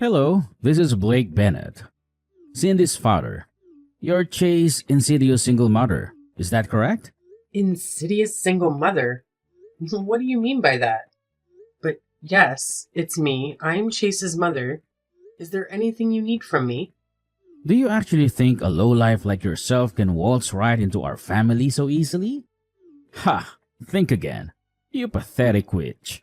Hello, this is Blake Bennett, Cindy's father. You're Chase Insidious single mother. Is that correct? Insidious single mother? What do you mean by that? But yes, it's me. I'm Chase's mother. Is there anything you need from me? Do you actually think a lowlife like yourself can waltz right into our family so easily? Ha! Think again. You pathetic witch.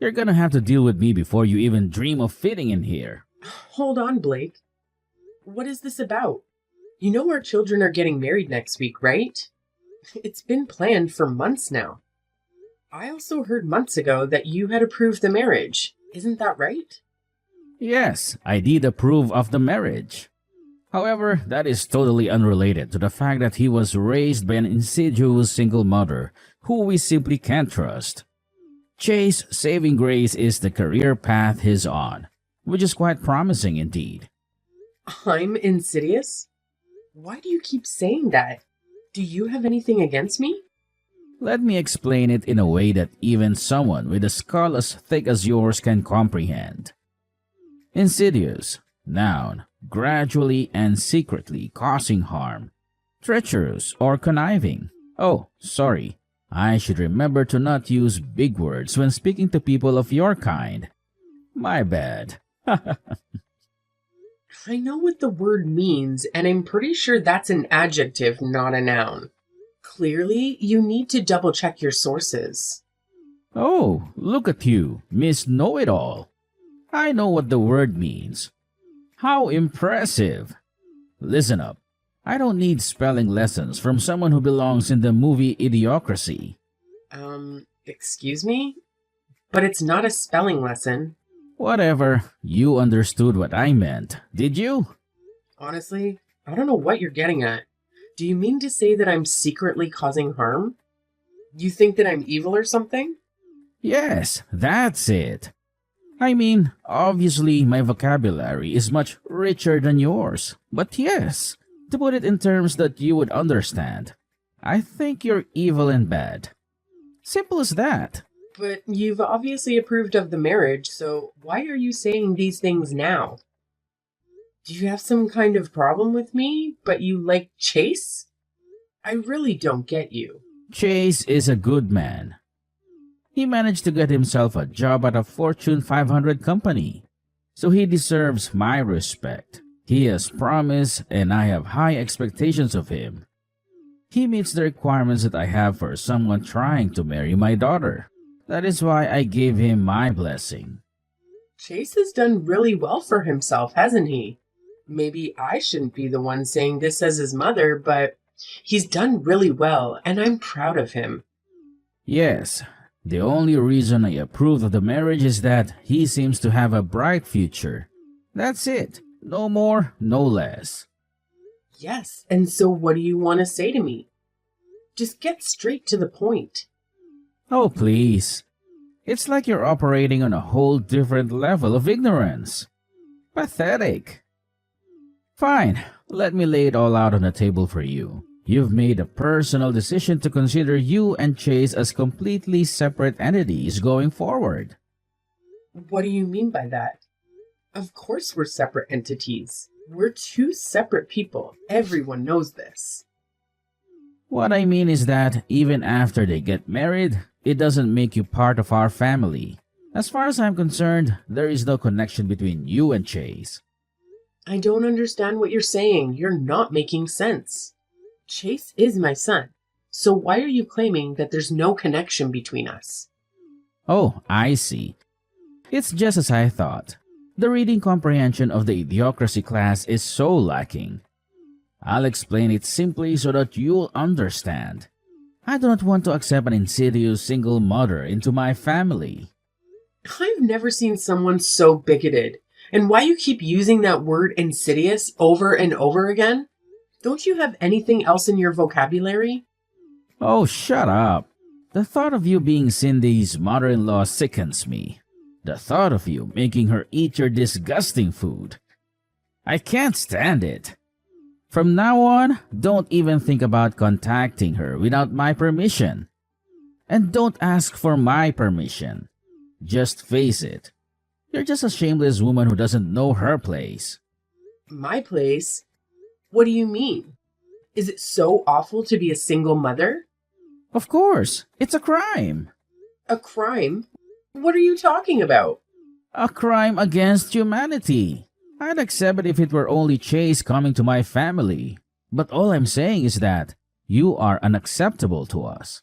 You're gonna have to deal with me before you even dream of fitting in here. Hold on, Blake. What is this about? You know our children are getting married next week, right? It's been planned for months now. I also heard months ago that you had approved the marriage. Isn't that right? Yes, I did approve of the marriage. However, that is totally unrelated to the fact that he was raised by an insidious single mother who we simply can't trust. Chase saving grace is the career path he's on, which is quite promising indeed. I'm insidious? Why do you keep saying that? Do you have anything against me? Let me explain it in a way that even someone with a skull as thick as yours can comprehend. Insidious, noun, gradually and secretly causing harm. Treacherous or conniving. Oh, sorry. I should remember to not use big words when speaking to people of your kind. My bad. I know what the word means, and I'm pretty sure that's an adjective, not a noun. Clearly, you need to double check your sources. Oh, look at you, Miss Know-It-All. I know what the word means. How impressive! Listen up. I don't need spelling lessons from someone who belongs in the movie Idiocracy. Excuse me? But it's not a spelling lesson. Whatever, you understood what I meant, did you? Honestly, I don't know what you're getting at. Do you mean to say that I'm secretly causing harm? You think that I'm evil or something? Yes, that's it. I mean, obviously my vocabulary is much richer than yours, but yes, to put it in terms that you would understand, I think you're evil and bad. Simple as that. But you've obviously approved of the marriage, so why are you saying these things now? Do you have some kind of problem with me, but you like Chase? I really don't get you. Chase is a good man. He managed to get himself a job at a Fortune 500 company, so he deserves my respect. He has promise, and I have high expectations of him. He meets the requirements that I have for someone trying to marry my daughter. That is why I gave him my blessing. Chase has done really well for himself, hasn't he? Maybe I shouldn't be the one saying this as his mother, but he's done really well, and I'm proud of him. Yes, the only reason I approve of the marriage is that he seems to have a bright future. That's it. No more, no less. Yes, and so what do you want to say to me? Just get straight to the point. Oh, please. It's like you're operating on a whole different level of ignorance. Pathetic. Fine, let me lay it all out on the table for you. You've made a personal decision to consider you and Chase as completely separate entities going forward. What do you mean by that? Of course we're separate entities. We're two separate people. Everyone knows this. What I mean is that even after they get married, it doesn't make you part of our family. As far as I'm concerned, there is no connection between you and Chase. I don't understand what you're saying. You're not making sense. Chase is my son. So why are you claiming that there's no connection between us? Oh, I see. It's just as I thought. The reading comprehension of the Idiocracy class is so lacking. I'll explain it simply so that you'll understand. I do not want to accept an insidious single mother into my family. I've never seen someone so bigoted. And why you keep using that word insidious over and over again? Don't you have anything else in your vocabulary? Oh, shut up. The thought of you being Cindy's mother-in-law sickens me. The thought of you making her eat your disgusting food. I can't stand it. From now on, don't even think about contacting her without my permission. And don't ask for my permission. Just face it. You're just a shameless woman who doesn't know her place. My place? What do you mean? Is it so awful to be a single mother? Of course, it's a crime. A crime? What are you talking about? A crime against humanity. I'd accept it if it were only Chase coming to my family. But all I'm saying is that you are unacceptable to us.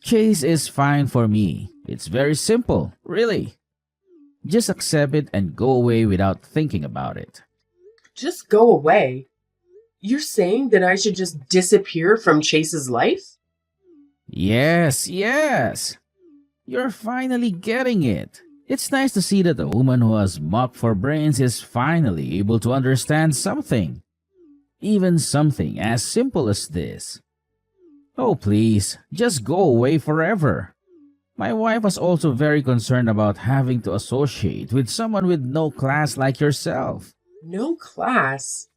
Chase is fine for me. It's very simple, really. Just accept it and go away without thinking about it. Just go away? You're saying that I should just disappear from Chase's life? Yes, yes. You're finally getting it. It's nice to see that a woman who has muck for brains is finally able to understand something. Even something as simple as this. Oh, please, just go away forever. My wife was also very concerned about having to associate with someone with no class like yourself. No class?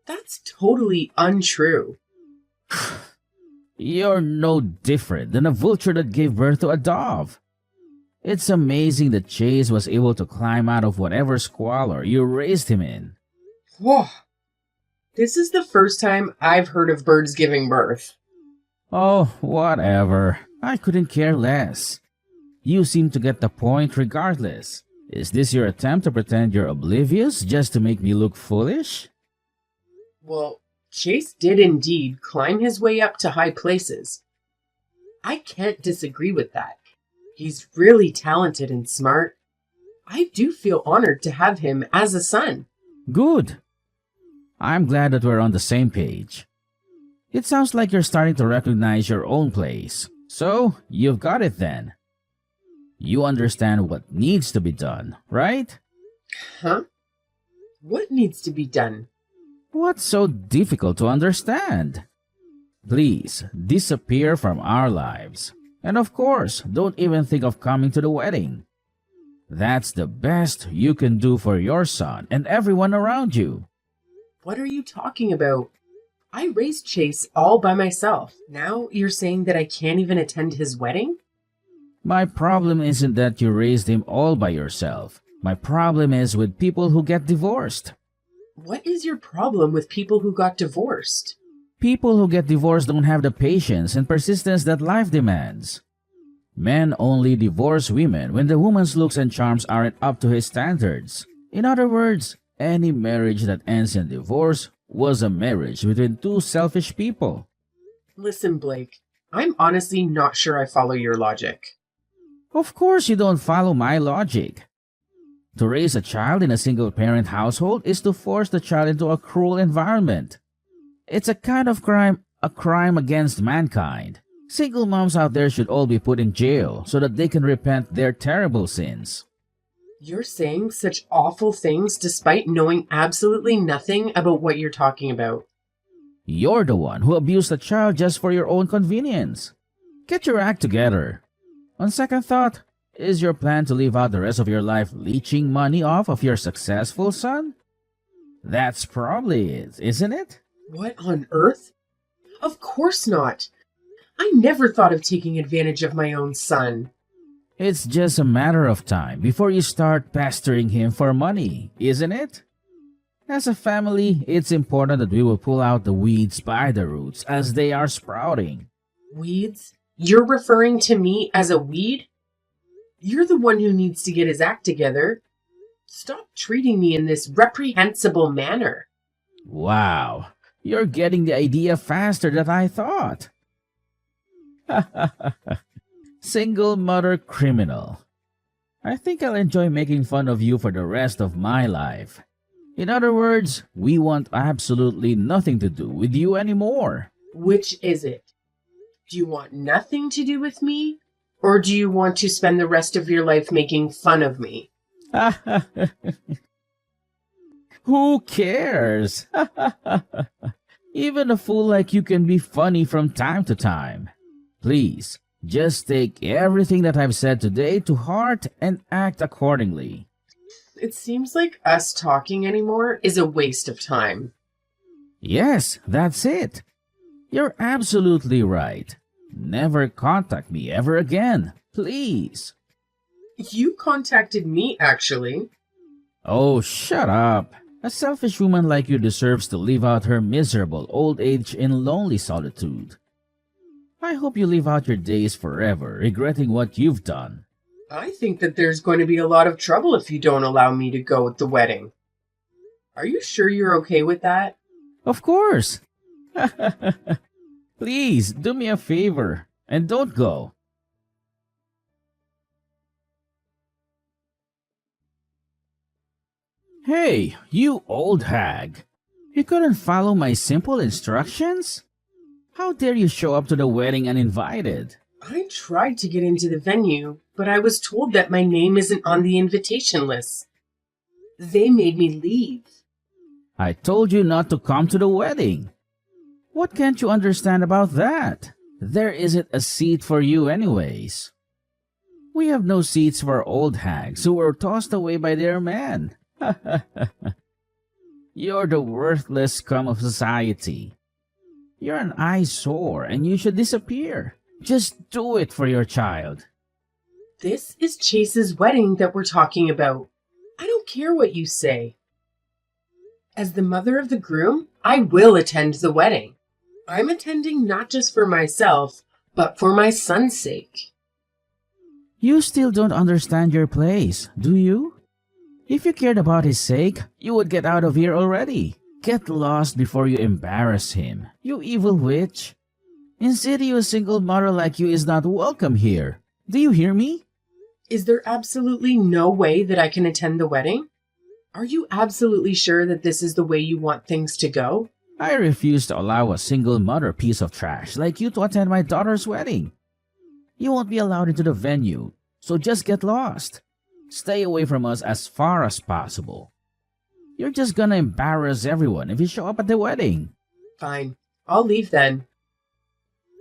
That's totally untrue. You're no different than a vulture that gave birth to a dove. It's amazing that Chase was able to climb out of whatever squalor you raised him in. Whoa. This is the first time I've heard of birds giving birth. Oh, whatever. I couldn't care less. You seem to get the point regardless. Is this your attempt to pretend you're oblivious just to make me look foolish? Well, Chase did indeed climb his way up to high places. I can't disagree with that. He's really talented and smart. I do feel honored to have him as a son. Good. I'm glad that we're on the same page. It sounds like you're starting to recognize your own place. So, you've got it then. You understand what needs to be done, right? Huh? What needs to be done? What's so difficult to understand? Please, disappear from our lives. And of course, don't even think of coming to the wedding. That's the best you can do for your son and everyone around you. What are you talking about? I raised Chase all by myself. Now you're saying that I can't even attend his wedding? My problem isn't that you raised him all by yourself. My problem is with people who get divorced. What is your problem with people who got divorced? People who get divorced don't have the patience and persistence that life demands. Men only divorce women when the woman's looks and charms aren't up to his standards. In other words, any marriage that ends in divorce was a marriage between two selfish people. Listen, Blake, I'm honestly not sure I follow your logic. Of course you don't follow my logic. To raise a child in a single-parent household is to force the child into a cruel environment. It's a kind of crime, a crime against mankind. Single moms out there should all be put in jail so that they can repent their terrible sins. You're saying such awful things despite knowing absolutely nothing about what you're talking about. You're the one who abused a child just for your own convenience. Get your act together. On second thought, is your plan to live out the rest of your life leeching money off of your successful son? That's probably it, isn't it? What on earth? Of course not. I never thought of taking advantage of my own son. It's just a matter of time before you start pestering him for money, isn't it? As a family, it's important that we will pull out the weeds by the roots as they are sprouting. Weeds? You're referring to me as a weed? You're the one who needs to get his act together. Stop treating me in this reprehensible manner. Wow, you're getting the idea faster than I thought. Single mother criminal. I think I'll enjoy making fun of you for the rest of my life. In other words, we want absolutely nothing to do with you anymore. Which is it? Do you want nothing to do with me? Or do you want to spend the rest of your life making fun of me? Who cares? Even a fool like you can be funny from time to time. Please, just take everything that I've said today to heart and act accordingly. It seems like us talking anymore is a waste of time. Yes, that's it. You're absolutely right. Never contact me ever again, please. You contacted me, actually. Oh, shut up. A selfish woman like you deserves to live out her miserable old age in lonely solitude. I hope you live out your days forever, regretting what you've done. I think that there's going to be a lot of trouble if you don't allow me to go at the wedding. Are you sure you're okay with that? Of course. Please, do me a favor, and don't go. Hey, you old hag. You couldn't follow my simple instructions? How dare you show up to the wedding uninvited? I tried to get into the venue, but I was told that my name isn't on the invitation list. They made me leave. I told you not to come to the wedding. What can't you understand about that? There isn't a seat for you anyways. We have no seats for old hags who were tossed away by their men. You're the worthless scum of society. You're an eyesore and you should disappear. Just do it for your child. This is Chase's wedding that we're talking about. I don't care what you say. As the mother of the groom, I will attend the wedding. I'm attending not just for myself, but for my son's sake. You still don't understand your place, do you? If you cared about his sake, you would get out of here already. Get lost before you embarrass him, you evil witch. Insidious single mother like you is not welcome here. Do you hear me? Is there absolutely no way that I can attend the wedding? Are you absolutely sure that this is the way you want things to go? I refuse to allow a single mother piece of trash like you to attend my daughter's wedding. You won't be allowed into the venue, so just get lost. Stay away from us as far as possible. You're just gonna embarrass everyone if you show up at the wedding. Fine, I'll leave then.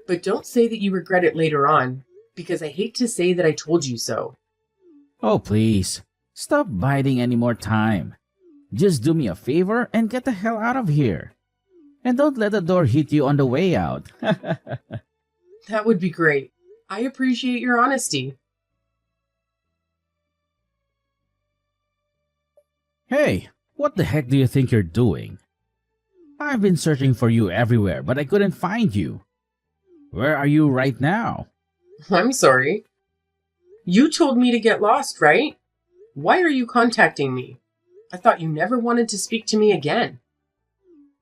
But don't say that you regret it later on, because I hate to say that I told you so. Oh, please. Stop biding any more time. Just do me a favor and get the hell out of here. And don't let the door hit you on the way out. That would be great. I appreciate your honesty. Hey, what the heck do you think you're doing? I've been searching for you everywhere, but I couldn't find you. Where are you right now? I'm sorry. You told me to get lost, right? Why are you contacting me? I thought you never wanted to speak to me again.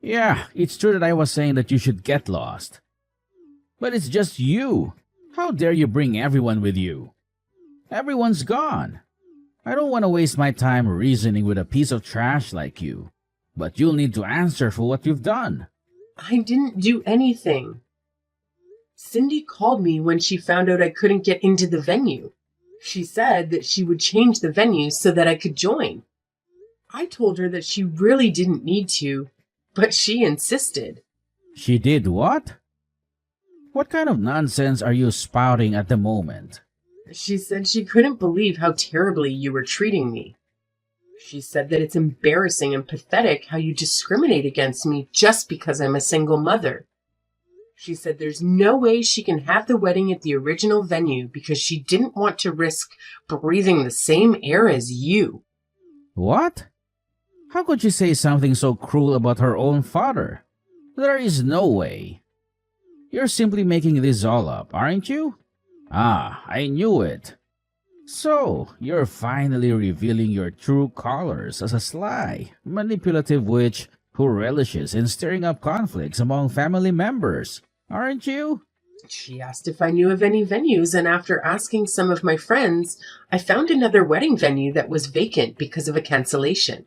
Yeah, it's true that I was saying that you should get lost. But it's just you. How dare you bring everyone with you? Everyone's gone. I don't want to waste my time reasoning with a piece of trash like you. But you'll need to answer for what you've done. I didn't do anything. Cindy called me when she found out I couldn't get into the venue. She said that she would change the venue so that I could join. I told her that she really didn't need to, but she insisted. She did what? What kind of nonsense are you spouting at the moment? She said she couldn't believe how terribly you were treating me. She said that it's embarrassing and pathetic how you discriminate against me just because I'm a single mother. She said there's no way she can have the wedding at the original venue because she didn't want to risk breathing the same air as you. What? How could she say something so cruel about her own father? There is no way. You're simply making this all up, aren't you? Ah, I knew it. So, you're finally revealing your true colors as a sly, manipulative witch who relishes in stirring up conflicts among family members, aren't you? She asked if I knew of any venues, and after asking some of my friends, I found another wedding venue that was vacant because of a cancellation.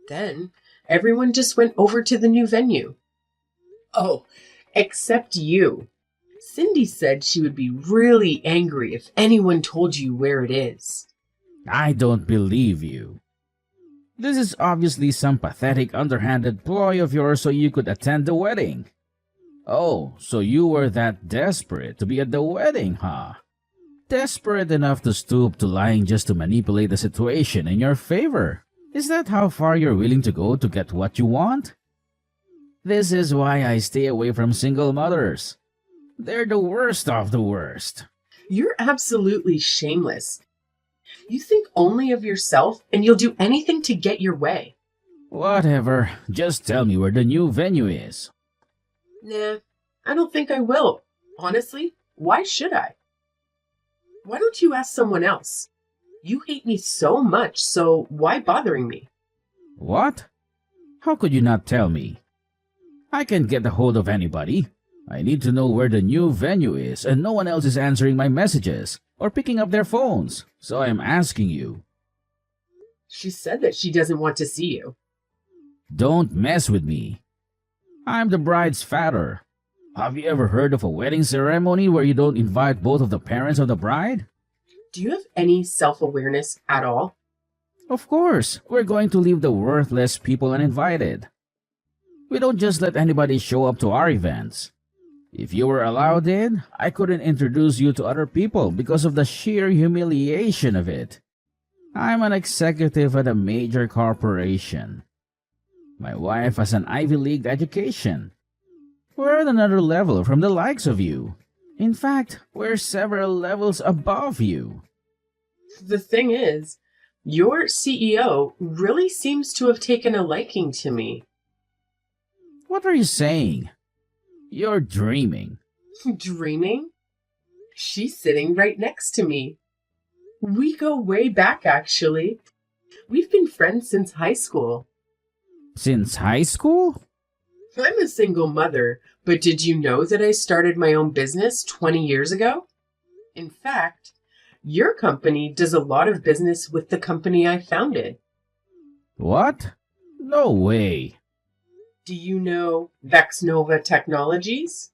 Then, everyone just went over to the new venue. Oh, except you. Cindy said she would be really angry if anyone told you where it is. I don't believe you. This is obviously some pathetic underhanded ploy of yours so you could attend the wedding. Oh, so you were that desperate to be at the wedding, huh? Desperate enough to stoop to lying just to manipulate the situation in your favor. Is that how far you're willing to go to get what you want? This is why I stay away from single mothers. They're the worst of the worst. You're absolutely shameless. You think only of yourself and you'll do anything to get your way. Whatever, just tell me where the new venue is. Nah, I don't think I will. Honestly, why should I? Why don't you ask someone else? You hate me so much, so why bothering me? What? How could you not tell me? I can't get a hold of anybody. I need to know where the new venue is, and no one else is answering my messages or picking up their phones, so I am asking you. She said that she doesn't want to see you. Don't mess with me. I'm the bride's father. Have you ever heard of a wedding ceremony where you don't invite both of the parents of the bride? Do you have any self-awareness at all? Of course, we're going to leave the worthless people uninvited. We don't just let anybody show up to our events. If you were allowed in, I couldn't introduce you to other people because of the sheer humiliation of it. I'm an executive at a major corporation. My wife has an Ivy League education. We're at another level from the likes of you. In fact, we're several levels above you. The thing is, your CEO really seems to have taken a liking to me. What are you saying? You're dreaming. Dreaming? She's sitting right next to me. We go way back, actually. We've been friends since high school. Since high school? I'm a single mother, but did you know that I started my own business 20 years ago? In fact, your company does a lot of business with the company I founded. What? No way. Do you know Vexnova Technologies?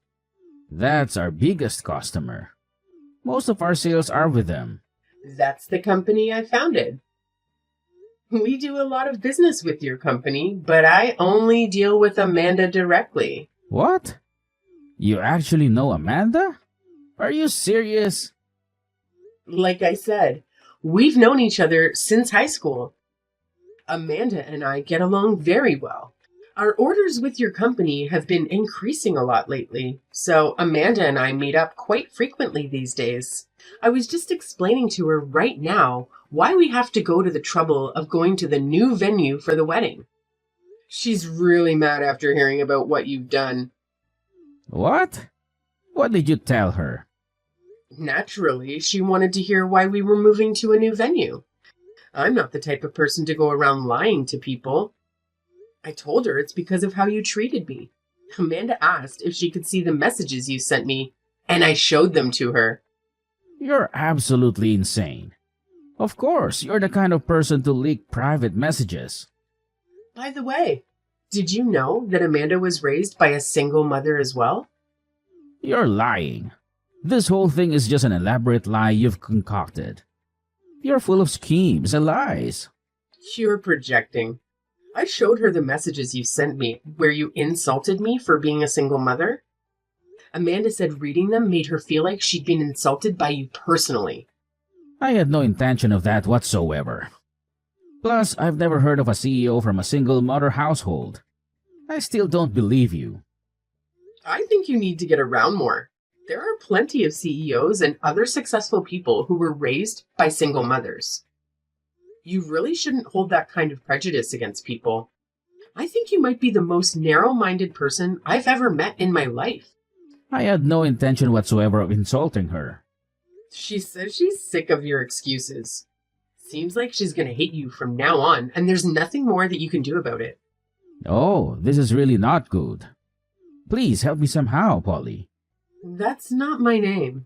That's our biggest customer. Most of our sales are with them. That's the company I founded. We do a lot of business with your company, but I only deal with Amanda directly. What? You actually know Amanda? Are you serious? Like I said, we've known each other since high school. Amanda and I get along very well. Our orders with your company have been increasing a lot lately, so Amanda and I meet up quite frequently these days. I was just explaining to her right now why we have to go to the trouble of going to the new venue for the wedding. She's really mad after hearing about what you've done. What? What did you tell her? Naturally, she wanted to hear why we were moving to a new venue. I'm not the type of person to go around lying to people. I told her it's because of how you treated me. Amanda asked if she could see the messages you sent me, and I showed them to her. You're absolutely insane. Of course, you're the kind of person to leak private messages. By the way, did you know that Amanda was raised by a single mother as well? You're lying. This whole thing is just an elaborate lie you've concocted. You're full of schemes and lies. You're projecting. I showed her the messages you sent me where you insulted me for being a single mother. Amanda said reading them made her feel like she'd been insulted by you personally. I had no intention of that whatsoever. Plus, I've never heard of a CEO from a single mother household. I still don't believe you. I think you need to get around more. There are plenty of CEOs and other successful people who were raised by single mothers. You really shouldn't hold that kind of prejudice against people. I think you might be the most narrow-minded person I've ever met in my life. I had no intention whatsoever of insulting her. She says she's sick of your excuses. Seems like she's gonna hate you from now on, and there's nothing more that you can do about it. Oh, this is really not good. Please help me somehow, Polly. That's not my name.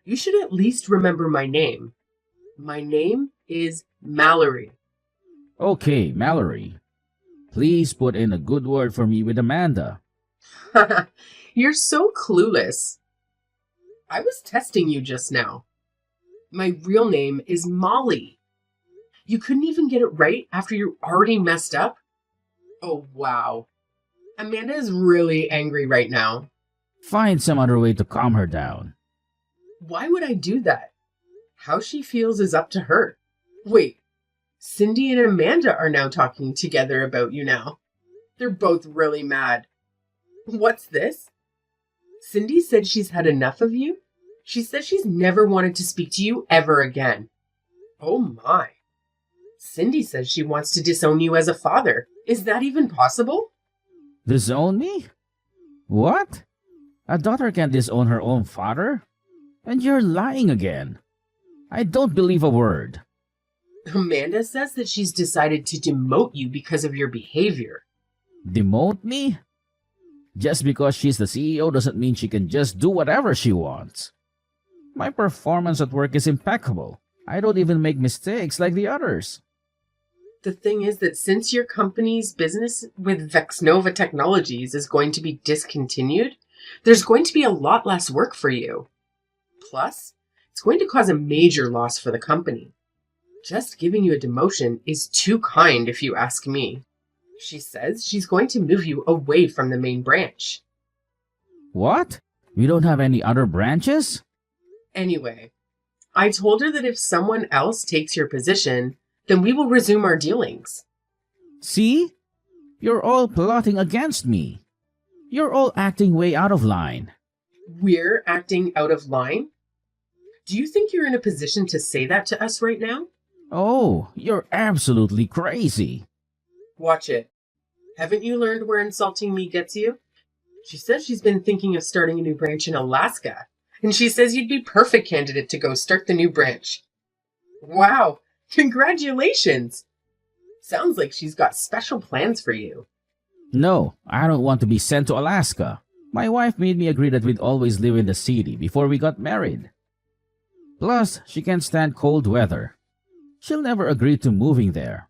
You should at least remember my name. My name is Mallory. Okay, Mallory. Please put in a good word for me with Amanda. You're so clueless. I was testing you just now. My real name is Molly. You couldn't even get it right after you already messed up? Oh, wow. Amanda is really angry right now. Find some other way to calm her down. Why would I do that? How she feels is up to her. Wait, Cindy and Amanda are now talking together about you now. They're both really mad. What's this? Cindy said she's had enough of you. She said she's never wanted to speak to you ever again. Oh my. Cindy says she wants to disown you as a father. Is that even possible? Disown me? What? A daughter can't disown her own father? And you're lying again. I don't believe a word. Amanda says that she's decided to demote you because of your behavior. Demote me? Just because she's the CEO doesn't mean she can just do whatever she wants. My performance at work is impeccable. I don't even make mistakes like the others. The thing is that since your company's business with Vexnova Technologies is going to be discontinued, there's going to be a lot less work for you. Plus, it's going to cause a major loss for the company. Just giving you a demotion is too kind if you ask me. She says she's going to move you away from the main branch. What? We don't have any other branches? Anyway, I told her that if someone else takes your position, then we will resume our dealings. See? You're all plotting against me. You're all acting way out of line. We're acting out of line? Do you think you're in a position to say that to us right now? Oh, you're absolutely crazy. Watch it. Haven't you learned where insulting me gets you? She says she's been thinking of starting a new branch in Alaska, and she says you'd be perfect candidate to go start the new branch. Wow, congratulations! Sounds like she's got special plans for you. No, I don't want to be sent to Alaska. My wife made me agree that we'd always live in the city before we got married. Plus, she can't stand cold weather. She'll never agree to moving there.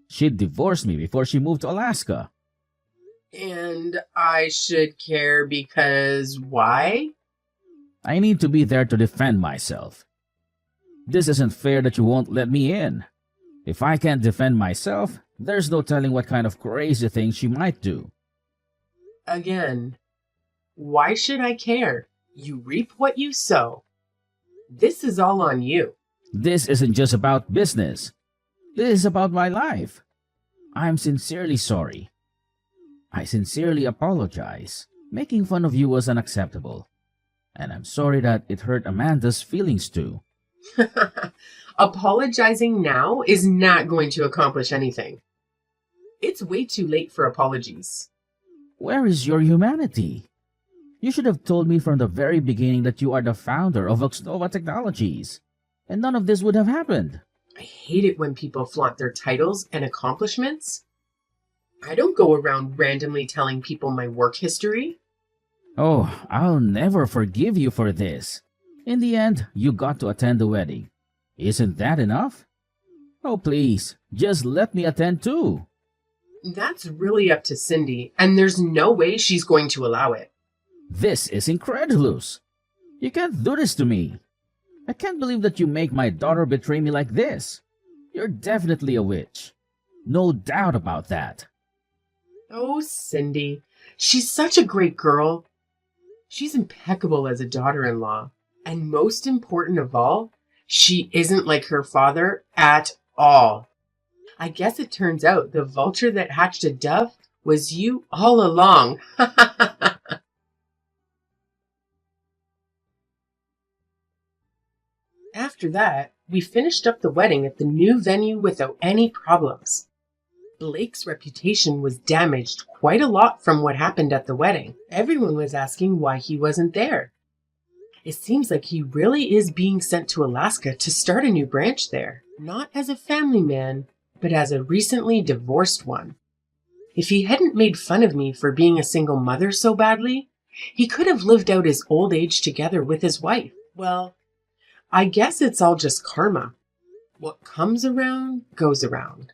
She'd divorce me before she moved to Alaska. And I should care because why? I need to be there to defend myself. This isn't fair that you won't let me in. If I can't defend myself, there's no telling what kind of crazy things she might do. Again, why should I care? You reap what you sow. This is all on you. This isn't just about business. This is about my life. I'm sincerely sorry. I sincerely apologize. Making fun of you was unacceptable. And I'm sorry that it hurt Amanda's feelings too. Apologizing now is not going to accomplish anything. It's way too late for apologies. Where is your humanity? You should have told me from the very beginning that you are the founder of Vexnova Technologies, and none of this would have happened. I hate it when people flaunt their titles and accomplishments. I don't go around randomly telling people my work history. Oh, I'll never forgive you for this. In the end, you got to attend the wedding. Isn't that enough? Oh, please, just let me attend too. That's really up to Cindy, and there's no way she's going to allow it. This is incredulous. You can't do this to me. I can't believe that you make my daughter betray me like this. You're definitely a witch. No doubt about that. Oh, Cindy, she's such a great girl. She's impeccable as a daughter-in-law. And most important of all, she isn't like her father at all. I guess it turns out the vulture that hatched a dove was you all along. After that, we finished up the wedding at the new venue without any problems. Blake's reputation was damaged quite a lot from what happened at the wedding. Everyone was asking why he wasn't there. It seems like he really is being sent to Alaska to start a new branch there, not as a family man, but as a recently divorced one. If he hadn't made fun of me for being a single mother so badly, he could have lived out his old age together with his wife. Well, I guess it's all just karma. What comes around, goes around.